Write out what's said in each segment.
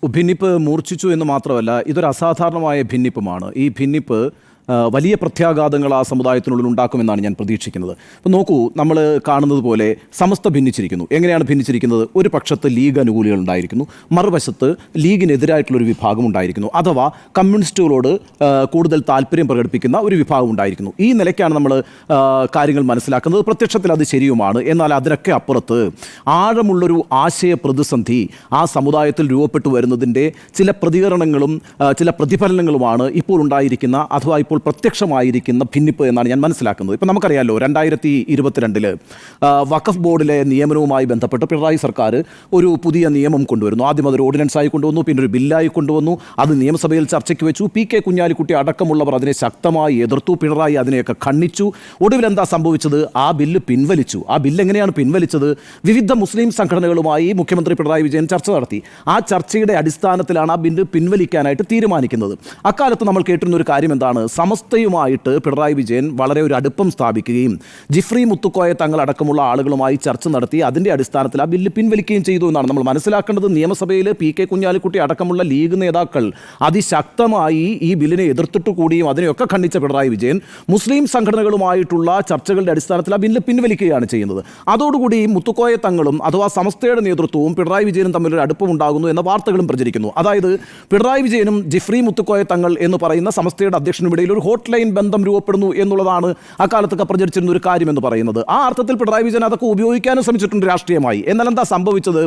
ഭിന്നിപ്പ് മൂർച്ഛിച്ചു എന്ന് മാത്രമല്ല, ഇതൊരു അസാധാരണമായ ഭിന്നിപ്പുമാണ്. ഈ ഭിന്നിപ്പ് വലിയ പ്രത്യാഘാതങ്ങൾ ആ സമുദായത്തിനുള്ളിൽ ഉണ്ടാക്കുമെന്നാണ് ഞാൻ പ്രതീക്ഷിക്കുന്നത്. അപ്പോൾ നോക്കൂ, നമ്മൾ കാണുന്നത് പോലെ സമസ്ത ഭിന്നിച്ചിരിക്കുന്നു. എങ്ങനെയാണ് ഭിന്നിച്ചിരിക്കുന്നത്? ഒരു പക്ഷത്ത് ലീഗ് അനുകൂലികൾ ഉണ്ടായിരിക്കുന്നു, മറുവശത്ത് ലീഗിനെതിരായിട്ടുള്ളൊരു വിഭാഗം ഉണ്ടായിരിക്കുന്നു, അഥവാ കമ്മ്യൂണിസ്റ്റുകളോട് കൂടുതൽ താല്പര്യം പ്രകടിപ്പിക്കുന്ന ഒരു വിഭാഗം ഉണ്ടായിരിക്കുന്നു. ഈ നിലയ്ക്കാണ് നമ്മൾ കാര്യങ്ങൾ മനസ്സിലാക്കുന്നത്. പ്രത്യക്ഷത്തിൽ അത് ശരിയുമാണ്. എന്നാൽ അതിനൊക്കെ അപ്പുറത്ത് ആഴമുള്ളൊരു ആശയ പ്രതിസന്ധി ആ സമുദായത്തിൽ രൂപപ്പെട്ടു വരുന്നതിൻ്റെ ചില പ്രതികരണങ്ങളും ചില പ്രതിഫലനങ്ങളുമാണ് ഇപ്പോൾ ഉണ്ടായിരിക്കുന്ന, അഥവാ ഇപ്പോൾ പ്രത്യക്ഷമായിരിക്കുന്ന ഭിന്നിപ്പ് എന്നാണ് ഞാൻ മനസ്സിലാക്കുന്നത്. ഇപ്പം നമുക്കറിയാമല്ലോ, 2022 വഖഫ് ബോർഡിലെ നിയമനവുമായി ബന്ധപ്പെട്ട് പിണറായി സർക്കാർ ഒരു പുതിയ നിയമം കൊണ്ടുവരുന്നു. ആദ്യം അതൊരു ഓർഡിനൻസായി കൊണ്ടുവന്നു, പിന്നെ ഒരു ബില്ലായി കൊണ്ടുവന്നു. അത് നിയമസഭയിൽ ചർച്ചയ്ക്ക് വെച്ചു. പി.കെ. കുഞ്ഞാലിക്കുട്ടി അടക്കമുള്ളവർ അതിനെ ശക്തമായി എതിർത്തു. പിണറായി അതിനെയൊക്കെ ഖണ്ഡിച്ചു. ഒടുവിൽ എന്താ സംഭവിച്ചത്? ആ ബില്ല് പിൻവലിച്ചു. ആ ബില്ല് എങ്ങനെയാണ് പിൻവലിച്ചത്? വിവിധ മുസ്ലിം സംഘടനകളുമായി മുഖ്യമന്ത്രി പിണറായി വിജയൻ ചർച്ച നടത്തി. ആ ചർച്ചയുടെ അടിസ്ഥാനത്തിലാണ് ആ ബില്ല് പിൻവലിക്കാനായിട്ട് തീരുമാനിക്കുന്നത്. അക്കാലത്ത് നമ്മൾ കേട്ടിരുന്ന ഒരു കാര്യം എന്താണ്? സമസ്തയുമായിട്ട് പിണറായി വിജയൻ വളരെ ഒരു അടുപ്പം സ്ഥാപിക്കുകയും ജിഫ്രി മുത്തുക്കോയ തങ്ങൾ അടക്കമുള്ള ആളുകളുമായി ചർച്ച നടത്തി അതിൻ്റെ അടിസ്ഥാനത്തിൽ ആ ബില്ല് പിൻവലിക്കുകയും ചെയ്തു എന്നാണ് നമ്മൾ മനസ്സിലാക്കേണ്ടത്. നിയമസഭയിൽ പി.കെ. കുഞ്ഞാലിക്കുട്ടി അടക്കമുള്ള ലീഗ് നേതാക്കൾ അതിശക്തമായി ഈ ബില്ലിനെ എതിർത്തിട്ട് കൂടിയും അതിനെയൊക്കെ ഖണ്ഡിച്ച പിണറായി വിജയൻ മുസ്ലിം സംഘടനകളുമായിട്ടുള്ള ചർച്ചകളുടെ അടിസ്ഥാനത്തിൽ ആ ബില്ല് പിൻവലിക്കുകയാണ് ചെയ്യുന്നത്. അതോടുകൂടി മുത്തുക്കോയ തങ്ങളും അഥവാ സമസ്തയുടെ നേതൃത്വവും പിണറായി വിജയനും തമ്മിലൊരു അടുപ്പമുണ്ടാകുന്നു എന്ന വാർത്തകളും പ്രചരിക്കുന്നു. അതായത് പിണറായി വിജയനും ജിഫ്രി മുത്തുക്കോയ തങ്ങൾ എന്ന് പറയുന്ന സമസ്തയുടെ അധ്യക്ഷനും ഇടയിൽ ഒരു ഹോട്ട് ലൈൻ ബന്ധം രൂപപ്പെടുന്നു എന്നുള്ളതാണ് അക്കാലത്തൊക്കെ പ്രചരിച്ചിരുന്ന ഒരു കാര്യമെന്ന് പറയുന്നത്. ആ അർത്ഥത്തിൽ പിണറായി വിജയൻ അതൊക്കെ ഉപയോഗിക്കാനും ശ്രമിച്ചിട്ടുണ്ട് രാഷ്ട്രീയമായി. എന്നാൽ എന്താ സംഭവിച്ചത്?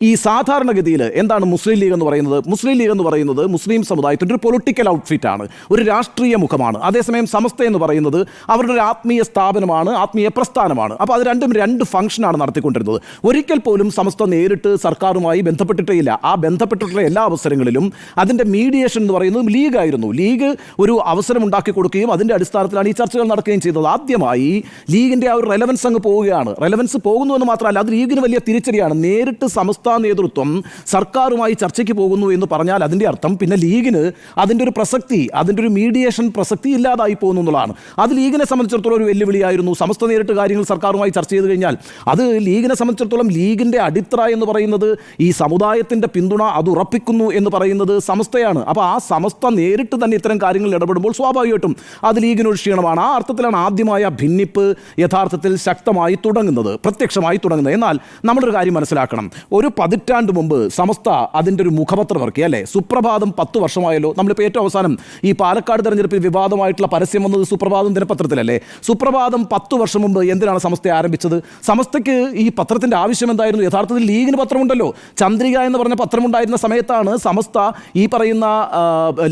ഈ സാധാരണഗതിയിൽ എന്താണ് മുസ്ലിം ലീഗ് എന്ന് പറയുന്നത്? മുസ്ലിം ലീഗ് എന്ന് പറയുന്നത് മുസ്ലിം സമുദായത്തിൻ്റെ ഒരു പൊളിറ്റിക്കൽ ഔട്ട്ഫിറ്റാണ്, ഒരു രാഷ്ട്രീയ മുഖമാണ്. അതേസമയം സമസ്ത എന്ന് പറയുന്നത് അവരുടെ ഒരു ആത്മീയ സ്ഥാപനമാണ്, ആത്മീയ പ്രസ്ഥാനമാണ്. അപ്പോൾ അത് രണ്ടും രണ്ട് ഫംഗ്ഷനാണ് നടത്തിക്കൊണ്ടിരുന്നത്. ഒരിക്കൽ പോലും സമസ്ത നേരിട്ട് സർക്കാരുമായി ബന്ധപ്പെട്ടിട്ടേ ഇല്ല. ആ ബന്ധപ്പെട്ടിട്ടുള്ള എല്ലാ അവസരങ്ങളിലും അതിൻ്റെ മീഡിയേഷൻ എന്ന് പറയുന്നത് ലീഗായിരുന്നു. ലീഗ് ഒരു അവസരം ഉണ്ടാക്കി കൊടുക്കുകയും അതിൻ്റെ അടിസ്ഥാനത്തിലാണ് ഈ ചർച്ചകൾ നടക്കുകയും ചെയ്തത്. ആദ്യമായി ലീഗിൻ്റെ ആ ഒരു റെലവൻസ് അങ്ങ് പോവുകയാണ്. റെലവൻസ് പോകുന്നു എന്ന് മാത്രമല്ല, അത് ലീഗിന് വലിയ തിരിച്ചടിയാണ്. നേരിട്ട് സമസ്ത നേതൃത്വം സർക്കാരുമായി ചർച്ചയ്ക്ക് പോകുന്നു എന്ന് പറഞ്ഞാൽ അതിൻ്റെ അർത്ഥം പിന്നെ ലീഗിന് അതിൻ്റെ ഒരു പ്രസക്തി, അതിൻ്റെ ഒരു മീഡിയേഷൻ പ്രസക്തി ഇല്ലാതായി പോകുന്നു എന്നുള്ളതാണ്. അത് ലീഗിനെ സംബന്ധിച്ചിടത്തോളം ഒരു വെല്ലുവിളിയായിരുന്നു. സമസ്ത നേരിട്ട് കാര്യങ്ങൾ സർക്കാരുമായി ചർച്ച ചെയ്ത് കഴിഞ്ഞാൽ അത് ലീഗിനെ സംബന്ധിച്ചിടത്തോളം ലീഗിൻ്റെ അടിത്തറ എന്ന് പറയുന്നത്, ഈ സമുദായത്തിൻ്റെ പിന്തുണ അത് ഉറപ്പിക്കുന്നു എന്ന് പറയുന്നത് സമസ്തയാണ്. അപ്പോൾ ആ സമസ്ത നേരിട്ട് തന്നെ ഇത്തരം കാര്യങ്ങൾ ഇടപെടുമ്പോൾ സ്വാഭാവികമായിട്ടും അത് ലീഗിനൊരു ക്ഷീണമാണ്. ആ അർത്ഥത്തിലാണ് ആദ്യമായ ഭിന്നിപ്പ് യഥാർത്ഥത്തിൽ ശക്തമായി തുടങ്ങുന്നത്, പ്രത്യക്ഷമായി തുടങ്ങുന്നത്. എന്നാൽ നമ്മളൊരു കാര്യം മനസ്സിലാക്കണം. ഒരു 10 പതിറ്റാണ്ട് മുമ്പ് സമസ്ത അതിൻ്റെ ഒരു മുഖപത്രം ഇറക്കി, അല്ലേ? സുപ്രഭാതം 10 വർഷമായല്ലോ. നമ്മളിപ്പോൾ ഏറ്റവും അവസാനം ഈ പാലക്കാട് തെരഞ്ഞെടുപ്പിൽ വിവാദമായിട്ടുള്ള പരസ്യം വന്നത് സുപ്രഭാതം ദിനപത്രത്തിലല്ലേ? സുപ്രഭാതം 10 വർഷം മുമ്പ് എന്തിനാണ് സമസ്ത ആരംഭിച്ചത്? സമസ്തയ്ക്ക് ഈ പത്രത്തിൻ്റെ ആവശ്യം എന്തായിരുന്നു? യഥാർത്ഥത്തിൽ ലീഗിന് പത്രമുണ്ടല്ലോ. ചന്ദ്രിക എന്ന് പറഞ്ഞ പത്രമുണ്ടായിരുന്ന സമയത്താണ് സമസ്ത ഈ പറയുന്ന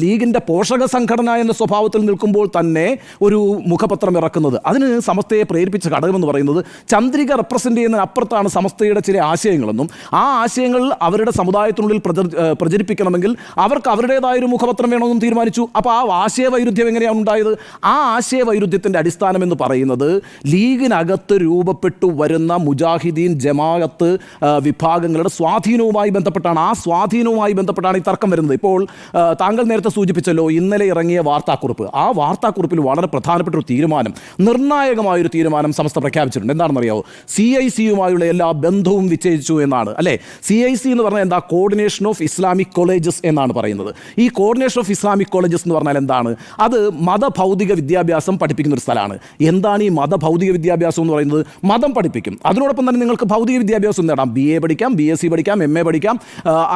ലീഗിൻ്റെ പോഷക സംഘടന എന്ന സ്വഭാവത്തിൽ നിൽക്കുമ്പോൾ തന്നെ ഒരു മുഖപത്രം ഇറക്കുന്നത്. അതിന് സമസ്തയെ പ്രേരിപ്പിച്ച ഘടകമെന്ന് പറയുന്നത് ചന്ദ്രിക റെപ്രസെൻ്റ് ചെയ്യുന്നതിന് അപ്പുറത്താണ് സമസ്തയുടെ ചില ആശയങ്ങളെന്നും ആ ആശയങ്ങൾ അവരുടെ സമുദായത്തിനുള്ളിൽ പ്രചരിപ്പിക്കണമെങ്കിൽ അവർക്ക് അവരുടേതായൊരു മുഖപത്രം വേണമെന്നും തീരുമാനിച്ചു. അപ്പോൾ ആ ആശയവൈരുദ്ധ്യം എങ്ങനെയാണ് ഉണ്ടായത്? ആ ആശയവൈരുദ്ധ്യത്തിൻ്റെ അടിസ്ഥാനം എന്ന് പറയുന്നത് ലീഗിനകത്ത് രൂപപ്പെട്ടു വരുന്ന മുജാഹിദീൻ ജമാഅത്ത് വിഭാഗങ്ങളുടെ സ്വാധീനവുമായി ബന്ധപ്പെട്ടാണ്. ആ സ്വാധീനവുമായി ബന്ധപ്പെട്ടാണ് ഈ തർക്കം വരുന്നത്. ഇപ്പോൾ താങ്കൾ നേരത്തെ സൂചിപ്പിച്ചല്ലോ ഇന്നലെ ഇറങ്ങിയ വാർത്താക്കുറിപ്പ്. ആ വാർത്താക്കുറിപ്പിൽ വളരെ പ്രധാനപ്പെട്ട ഒരു തീരുമാനം, നിർണായകമായൊരു തീരുമാനം സമസ്ത പ്രഖ്യാപിച്ചിട്ടുണ്ട്. എന്താണെന്നറിയാമോ? CIC-യുമായുള്ള എല്ലാ ബന്ധവും വിച്ഛേദിച്ചു എന്നാണ്, അല്ലേ? CIC എന്ന് പറഞ്ഞാൽ എന്താ? കോർഡിനേഷൻ ഓഫ് ഇസ്ലാമിക് കോളേജസ് എന്നാണ് പറയുന്നത്. ഈ കോർഡിനേഷൻ ഓഫ് ഇസ്ലാമിക് കോളേജസ് എന്ന് പറഞ്ഞാൽ എന്താണ്? അത് മതഭൗതിക വിദ്യാഭ്യാസം പഠിപ്പിക്കുന്ന ഒരു സ്ഥലമാണ്. എന്താണ് ഈ മതഭൗതിക വിദ്യാഭ്യാസം എന്ന് പറയുന്നത്? മതം പഠിപ്പിക്കും. അതിനോടൊപ്പം തന്നെ നിങ്ങൾക്ക് ഭൗതിക വിദ്യാഭ്യാസം നേടാം. BA പഠിക്കാം, BSc പഠിക്കാം, MA പഠിക്കാം,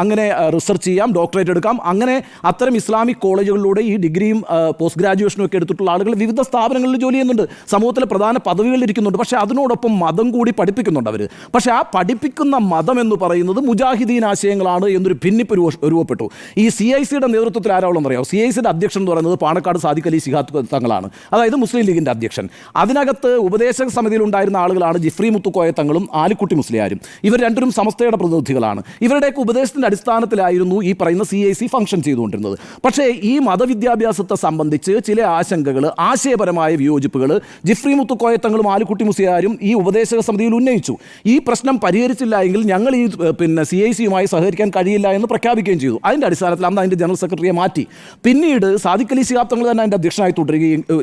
അങ്ങനെ റിസർച്ച് ചെയ്യാം, ഡോക്ടറേറ്റ് എടുക്കാം. അങ്ങനെ അത്തരം ഇസ്ലാമിക് കോളേജുകളിലൂടെ ഈ ഡിഗ്രിയും പോസ്റ്റ് ഗ്രാജുവേഷനും ഒക്കെ എടുത്തിട്ടുള്ള ആളുകൾ വിവിധ സ്ഥാപനങ്ങളിൽ ജോലി ചെയ്യുന്നുണ്ട്, സമൂഹത്തിലെ പ്രധാന പദവികളിൽ ഇരിക്കുന്നുണ്ട്. പക്ഷേ അതിനോടൊപ്പം മതം കൂടി പഠിപ്പിക്കുന്നുണ്ട് അവർ. പക്ഷേ ആ പഠിപ്പിക്കുന്ന മതം എന്ന് പറയുന്നത് മുജാഹിദീൻ ആശയങ്ങളാണ് എന്നൊരു ഭിന്നിപ്പ് രൂപപ്പെട്ടു. ഈ CIC-യുടെ നേതൃത്വത്തിൽ ആരാണെന്ന് അറിയാമോ? CIC-യുടെ അധ്യക്ഷൻ എന്ന് പറയുന്നത് പാണക്കാട് സാദിഖ് അലി ശിഹാബ് തങ്ങളാണ്, അതായത് മുസ്ലിം ലീഗിൻ്റെ അധ്യക്ഷൻ. അതിനകത്ത് ഉപദേശക സമിതിയിൽ ഉണ്ടായിരുന്ന ആളുകളാണ് ജിഫ്രി മുത്തുക്കോയ തങ്ങളും ആലിക്കുട്ടി മുസ്ലിയാരും. ഇവർ രണ്ടും സമസ്തയുടെ പ്രതിനിധികളാണ്. ഇവരുടെയൊക്കെ ഉപദേശത്തിൻ്റെ അടിസ്ഥാനത്തിലായിരുന്നു ഈ പറയുന്ന CIC ഫംഗ്ഷൻ ചെയ്തുകൊണ്ടിരുന്നത്. പക്ഷേ ഈ മതവിദ്യാഭ്യാസത്തെ സംബന്ധിച്ച് സംബന്ധിച്ച് ചില ആശങ്കകൾ, ആശയപരമായ വിയോജിപ്പുകൾ ജിഫ്രി മുത്തുക്കോയത്തങ്ങളും ആലുക്കുട്ടി മുസ്ലിയാരും ഈ ഉപദേശക സമിതിയിൽ ഉന്നയിച്ചു. ഈ പ്രശ്നം പരിഹരിച്ചില്ല എങ്കിൽ ഞങ്ങൾ ഈ CIC-യുമായി സഹകരിക്കാൻ കഴിയില്ല എന്ന് പ്രഖ്യാപിക്കുകയും ചെയ്തു. അതിൻ്റെ അടിസ്ഥാനത്തിൽ അന്ന് അതിൻ്റെ ജനറൽ സെക്രട്ടറിയെ മാറ്റി. പിന്നീട് സാദിഖ് അലി ശിഹാബ് തങ്ങൾ തന്നെ അതിൻ്റെ അധ്യക്ഷനായി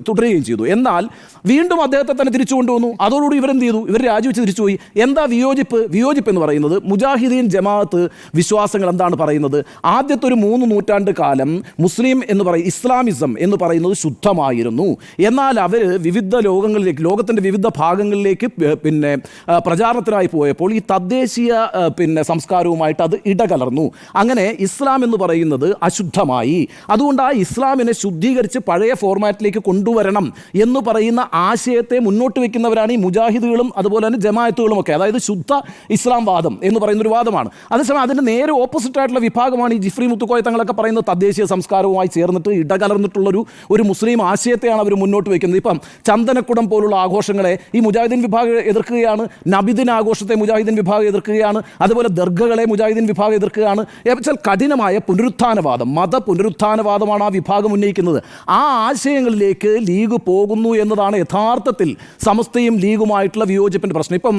തുടരുകയും ചെയ്തു. എന്നാൽ വീണ്ടും അദ്ദേഹത്തെ തന്നെ തിരിച്ചു കൊണ്ടുവന്നു. അതോടുകൂടി ഇവരെന്ത് ചെയ്തു? ഇവർ രാജിവെച്ച് തിരിച്ചുപോയി. എന്താ വിയോജിപ്പ് എന്ന് പറയുന്നത്? മുജാഹിദീൻ ജമാഅത്ത് വിശ്വാസങ്ങൾ എന്താണ് പറയുന്നത്? ആദ്യത്തെ ഒരു 3 നൂറ്റാണ്ട് കാലം ഇസ്ലാമിസം എന്ന് പറയുന്നത് ശുദ്ധമായിരുന്നു. എന്നാൽ അവർ വിവിധ ലോകത്തിൻ്റെ വിവിധ ഭാഗങ്ങളിലേക്ക് പ്രചാരണത്തിനായി പോയപ്പോൾ ഈ തദ്ദേശീയ സംസ്കാരവുമായിട്ട് അത് ഇടകലർന്നു. അങ്ങനെ ഇസ്ലാം എന്ന് പറയുന്നത് അശുദ്ധമായി. അതുകൊണ്ട് ആ ഇസ്ലാമിനെ ശുദ്ധീകരിച്ച് പഴയ ഫോർമാറ്റിലേക്ക് കൊണ്ടുവരണം എന്ന് പറയുന്ന ആശയത്തെ മുന്നോട്ട് വയ്ക്കുന്നവരാണ് ഈ മുജാഹിദുകളും അതുപോലെ തന്നെ ജമാഅത്തുകളും ഒക്കെ. അതായത് ശുദ്ധ ഇസ്ലാം വാദം എന്ന് പറയുന്നൊരു വാദമാണ്. അതേസമയം അതിൻ്റെ നേരെ ഓപ്പോസിറ്റ് ആയിട്ടുള്ള വിഭാഗമാണ് ഈ ജിഫ്രി മുത്തുക്കോയ തങ്ങളൊക്കെ പറയുന്നത് തദ്ദേശീയ സംസ്കാരവുമായി ചേർന്നിട്ട് ഇടകലർന്നിട്ടുള്ളൊരു മുസ്ലിം ആശയത്തെയാണ് അവർ മുന്നോട്ട് വയ്ക്കുന്നത്. ഇപ്പം ചന്ദനക്കുടം പോലുള്ള ആഘോഷങ്ങളെ ഈ മുജാഹിദീൻ വിഭാഗം എതിർക്കുകയാണ്. നബിദിൻ ആഘോഷത്തെ മുജാഹിദീൻ വിഭാഗം എതിർക്കുകയാണ്. അതുപോലെ ദർഗകളെ മുജാഹിദീൻ വിഭാഗം എതിർക്കുകയാണ്. എന്നുവെച്ചാൽ കഠിനമായ പുനരുത്ഥാനവാദം, മത പുനരുത്ഥാനവാദമാണ് ആ വിഭാഗം ഉന്നയിക്കുന്നത്. ആ ആശയങ്ങളിലേക്ക് ലീഗ് പോകുന്നു എന്നതാണ് യഥാർത്ഥത്തിൽ സമസ്തയും ലീഗുമായിട്ടുള്ള വിയോജിപ്പിൻ്റെ പ്രശ്നം. ഇപ്പം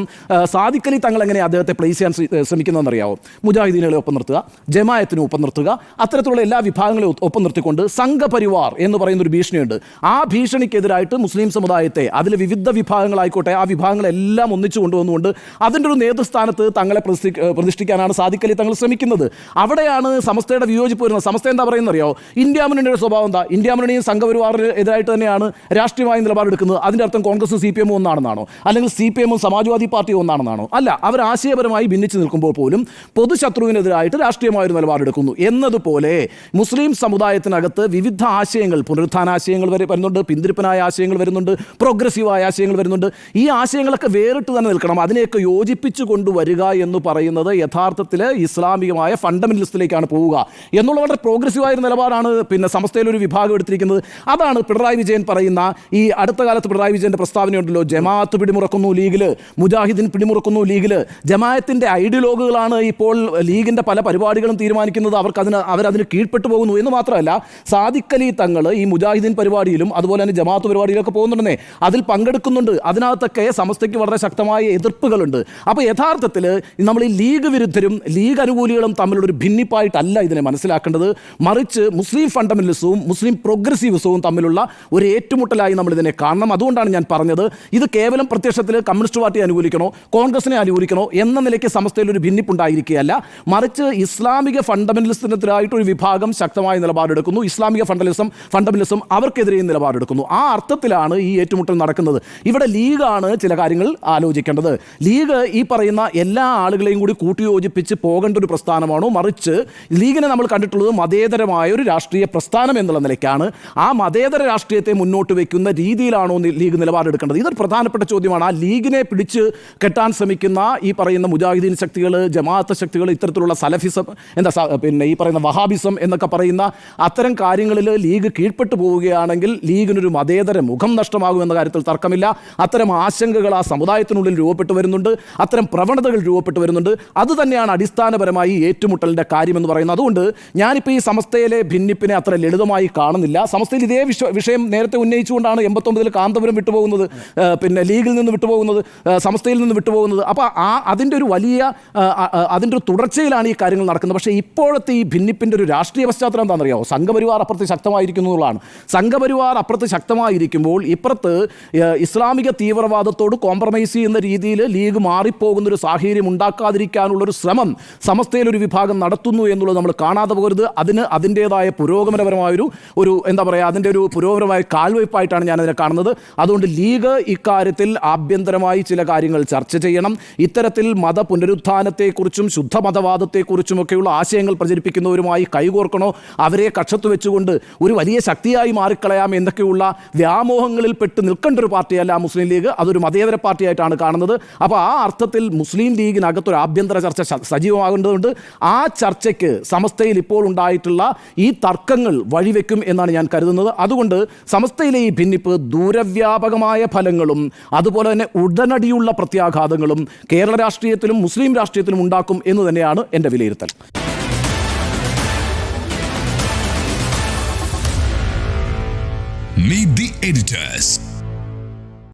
സാദിഖ് അലി തങ്ങൾ എങ്ങനെ അദ്ദേഹത്തെ പ്ലേസ് ചെയ്യാൻ ശ്രമിക്കുന്നതെന്നറിയാവോ? മുജാഹിദീനുകളെ ഒപ്പം നിർത്തുക, ജമാഅത്തിനെ ഒപ്പം നിർത്തുക, അത്തരത്തിലുള്ള എല്ലാ വിഭാഗങ്ങളെയും ഒപ്പം നിർത്തിക്കൊണ്ട് സംഘപരിവാർ എന്ന് പറയുന്ന ഒരു ഭീഷണിയുണ്ട്. ആ ഭീഷണിക്കെതിരായിട്ട് മുസ്ലിം സമുദായത്തെ, അതിൽ വിവിധ വിഭാഗങ്ങളായിക്കോട്ടെ, ആ വിഭാഗങ്ങളെല്ലാം ഒന്നിച്ചു കൊണ്ടുവന്നുകൊണ്ട് അതിൻ്റെ ഒരു നേതൃസ്ഥാനത്ത് തങ്ങളെ പ്രതിഷ്ഠിക്കാനാണ് സാദിഖ് അലി തങ്ങൾ ശ്രമിക്കുന്നത്. അവിടെയാണ് സമസ്തയുടെ വിയോജിപ്പ് വരുന്നത്. സമസ്ത എന്താ പറയുന്നറിയോ? ഇന്ത്യ മുന്നണിയുടെ സ്വഭാവം എന്താ? ഇന്ത്യ മുന്നണിയും സംഘപരിവാറിന് എതിരായിട്ട് തന്നെയാണ് രാഷ്ട്രീയമായ നിലപാടെടുക്കുന്നത്. അതിൻ്റെ അർത്ഥം കോൺഗ്രസും CPM ഒന്നാണെന്നാണോ? അല്ലെങ്കിൽ CPM-ഉം സമാജ്വാദി പാർട്ടിയും ഒന്നാണെന്നാണോ? അല്ല, അവർ ആശയപരമായി ഭിന്നിച്ച് നിൽക്കുമ്പോൾ പോലും പൊതുശത്രുവിനെതിരായിട്ട് രാഷ്ട്രീയമായ ഒരു നിലപാടെടുക്കുന്നു എന്നതുപോലെ മുസ്ലിം സമുദായത്തിനകത്ത് വിവിധ ആശയങ്ങൾ, പുനരുത്ഥാനാശയങ്ങൾ വരുന്നുണ്ട്, പിന്തിരിപ്പനായ ആശയങ്ങൾ വരുന്നുണ്ട്, പ്രോഗ്രസീവായ ആശയങ്ങൾ വരുന്നുണ്ട്. ഈ ആശയങ്ങളൊക്കെ വേറിട്ട് തന്നെ നിൽക്കണം. അതിനെയൊക്കെ യോജിപ്പിച്ചു കൊണ്ടുവരിക എന്ന് പറയുന്നത് യഥാർത്ഥത്തിൽ ഇസ്ലാമികമായ ഫണ്ടമെന്റലിസ്റ്റിലേക്കാണ് പോവുക എന്നുള്ള വളരെ പ്രോഗ്രസീവായ നിലപാടാണ് സമസ്തയിലൊരു വിഭാഗം എടുത്തിരിക്കുന്നത്. അതാണ് പിണറായി വിജയൻ പറയുന്ന ഈ അടുത്ത കാലത്ത് പിണറായി വിജയൻ്റെ പ്രസ്താവനയുണ്ടല്ലോ, ജമാഅത്ത് പിടിമുറക്കുന്നു ലീഗിൽ, മുജാഹിദീൻ പിടിമുറക്കുന്നു ലീഗിൽ. ജമാഅത്തിൻ്റെ ഐഡിയോളോഗുകളാണ് ഇപ്പോൾ ലീഗിൻ്റെ പല പരിപാടികളും തീരുമാനിക്കുന്നത്. അവരതിന് കീഴ്പ്പെട്ടു പോകുന്നു എന്ന് മാത്രമല്ല, സാദിഖ് അലി തങ്ങൾ ഈ മുജാഹിദീൻ പരിപാടിയിലും അതുപോലെ തന്നെ ജമാഅത്ത് പരിപാടിയിലൊക്കെ പോകുന്നുണ്ടെന്നേ, അതിൽ പങ്കെടുക്കുന്നുണ്ട്. അതിനകത്തൊക്കെ സമസ്തയ്ക്ക് വളരെ ശക്തമായ എതിർപ്പുകളുണ്ട്. അപ്പോൾ യഥാർത്ഥത്തിൽ നമ്മൾ ഈ ലീഗ് വിരുദ്ധരും ലീഗ് അനുകൂലികളും തമ്മിലൊരു ഭിന്നിപ്പായിട്ടല്ല ഇതിനെ മനസ്സിലാക്കേണ്ടത്. മറിച്ച് മുസ്ലിം ഫണ്ടമെന്റലിസവും മുസ്ലിം പ്രോഗ്രസീവിസവും തമ്മിലുള്ള ഒരു ഏറ്റുമുട്ടലായി നമ്മൾ ഇതിനെ കാണണം. അതുകൊണ്ടാണ് ഞാൻ പറഞ്ഞത്, ഇത് കേവലം പ്രത്യക്ഷത്തിൽ കമ്മ്യൂണിസ്റ്റ് പാർട്ടിയെ അനുകൂലിക്കണോ കോൺഗ്രസിനെ അനുകൂലിക്കണോ എന്ന നിലയ്ക്ക് സമസ്തയിൽ ഒരു ഭിന്നിപ്പുണ്ടായിരിക്കുകയല്ല. മറിച്ച് ഇസ്ലാമിക ഫണ്ടമെന്റലിസത്തിനെതിരായിട്ടൊരു വിഭാഗം ശക്തമായ നിലപാടെടുക്കുന്നു, ഇസ്ലാമിക ഫണ്ടമെന്റലിസം അവർക്കെതിരെയും നിലപാടെടുക്കുന്നു. ആ അർത്ഥത്തിലാണ് ഈ ഏറ്റുമുട്ടൽ നടക്കുന്നത്. ഇവിടെ ലീഗാണ് ചില കാര്യങ്ങൾ ആലോചിക്കേണ്ടത്. ലീഗ് ഈ പറയുന്ന എല്ലാ ആളുകളെയും കൂടി കൂട്ടിയോജിപ്പിച്ച് പോകേണ്ട ഒരു പ്രസ്ഥാനമാണോ? മറിച്ച് ലീഗിനെ നമ്മൾ കണ്ടിട്ടുള്ളത് മതേതരമായ ഒരു രാഷ്ട്രീയ പ്രസ്ഥാനം എന്നുള്ള നിലയ്ക്കാണ്. ആ മതേതര രാഷ്ട്രീയത്തെ മുന്നോട്ട് വയ്ക്കുന്ന രീതിയിലാണോ ലീഗ് നിലപാടെടുക്കേണ്ടത്? ഇതൊരു പ്രധാനപ്പെട്ട ചോദ്യമാണ്. ആ ലീഗിനെ പിടിച്ച് കെട്ടാൻ ശ്രമിക്കുന്ന ഈ പറയുന്ന മുജാഹിദീൻ ശക്തികൾ, ജമാഅത്ത് ശക്തികൾ, ഇത്തരത്തിലുള്ള സലഫിസം, ഈ പറയുന്ന വഹാബിസം എന്നൊക്കെ പറയുന്ന അത്തരം കാര്യങ്ങളിൽ ലീഗ് കീഴ്പ്പെട്ടു പോവുകയാണെങ്കിൽ ലീഗിനൊരു മതേതര മുഖം നഷ്ടമാകുമെന്ന കാര്യത്തിൽ തർക്കമില്ല. അത്തരം ആശങ്കകൾ ആ സമുദായത്തിനുള്ളിൽ രൂപപ്പെട്ടു വരുന്നുണ്ട്, അത്തരം പ്രവണതകൾ രൂപപ്പെട്ടു വരുന്നുണ്ട്. അതുതന്നെയാണ് അടിസ്ഥാനപരമായി ഏറ്റുമുട്ടലിൻ്റെ കാര്യമെന്ന് പറയുന്നത്. അതുകൊണ്ട് ഞാനിപ്പോൾ ഈ സമസ്തയിലെ ഭിന്നിപ്പിനെ അത്ര ലളിതമായി കാണുന്നില്ല. സമസ്തയിൽ ഇതേ വിഷയം നേരത്തെ ഉന്നയിച്ചുകൊണ്ടാണ് 89-ൽ കാന്തപുരം വിട്ടുപോകുന്നത്, ലീഗിൽ നിന്ന് വിട്ടുപോകുന്നത്, സമസ്തയിൽ നിന്ന് വിട്ടുപോകുന്നത്. അപ്പോൾ അതിൻ്റെ ഒരു വലിയ അതിൻ്റെ ഒരു തുടർച്ചയിലാണ് ഈ കാര്യങ്ങൾ നടക്കുന്നത്. പക്ഷേ ഇപ്പോഴത്തെ ഈ ഭിന്നിപ്പിൻ്റെ ഒരു രാഷ്ട്രീയ പശ്ചാത്തലം എന്താണെന്നറിയാമോ? സംഘപരിവാർ അപ്പുറത്ത് ശക്തമായിരിക്കുന്നു എന്നുള്ളതാണ്. സംഘപരിവാർ അപ്പുറത്ത് ശക്തമായിരിക്കുമ്പോൾ ഇപ്പുറത്ത് ഇസ്ലാമിക തീവ്രവാദത്തോട് കോംപ്രമൈസ് ചെയ്യുന്ന രീതിയിൽ ലീഗ് മാറിപ്പോകുന്നൊരു സാഹചര്യം ഉണ്ടാക്കാതിരിക്കാനുള്ളൊരു ശ്രമം സമസ്തയിലൊരു വിഭാഗം നടത്തുന്നു എന്നുള്ളത് നമ്മൾ കാണാതെ പോകരുത്. അതിൻ്റേതായ പുരോഗമനപരമായൊരു അതിൻ്റെ ഒരു പുരോഗമനമായ കാൽവയ്പായിട്ടാണ് ഞാനതിനെ കാണുന്നത്. അതുകൊണ്ട് ലീഗ് ഇക്കാര്യത്തിൽ ആഭ്യന്തരമായി ചില കാര്യങ്ങൾ ചർച്ച ചെയ്യണം. ഇത്തരത്തിൽ മത പുനരുത്ഥാനത്തെക്കുറിച്ചും ശുദ്ധമതവാദത്തെക്കുറിച്ചുമൊക്കെയുള്ള ആശയങ്ങൾ പ്രചരിപ്പിക്കുന്നവരുമായി കൈകോർക്കണോ, അവരെ കക്ഷത്ത് വെച്ചുകൊണ്ട് ഒരു വലിയ ശക്തിയായി മാറിക്കളയാം എന്നൊക്കെയുള്ള വ്യാമോഹങ്ങളിൽ പെട്ട് നിൽക്കേണ്ട ഒരു പാർട്ടിയല്ല മുസ്ലിം ലീഗ്. അതൊരു മതേതര പാർട്ടിയായിട്ടാണ് കാണുന്നത്. അപ്പോൾ ആ അർത്ഥത്തിൽ മുസ്ലിം ലീഗിനകത്തൊരു ആഭ്യന്തര ചർച്ച സജീവമാകേണ്ടതുണ്ട്. ആ ചർച്ചയ്ക്ക് സമസ്തയിൽ ഇപ്പോൾ ഉണ്ടായിട്ടുള്ള ഈ തർക്കങ്ങൾ വഴിവെക്കും എന്നാണ് ഞാൻ കരുതുന്നത്. അതുകൊണ്ട് സമസ്തയിലെ ഈ ഭിന്നിപ്പ് ദൂരവ്യാപകമായ ഫലങ്ങളും അതുപോലെ തന്നെ ഉടനടിയുള്ള പ്രത്യാഘാതങ്ങളും കേരള രാഷ്ട്രീയത്തിലും മുസ്ലിം രാഷ്ട്രീയത്തിലും ഉണ്ടാക്കും എന്ന് തന്നെയാണ് എൻ്റെ വിലയിരുത്തൽ. Meet the editors.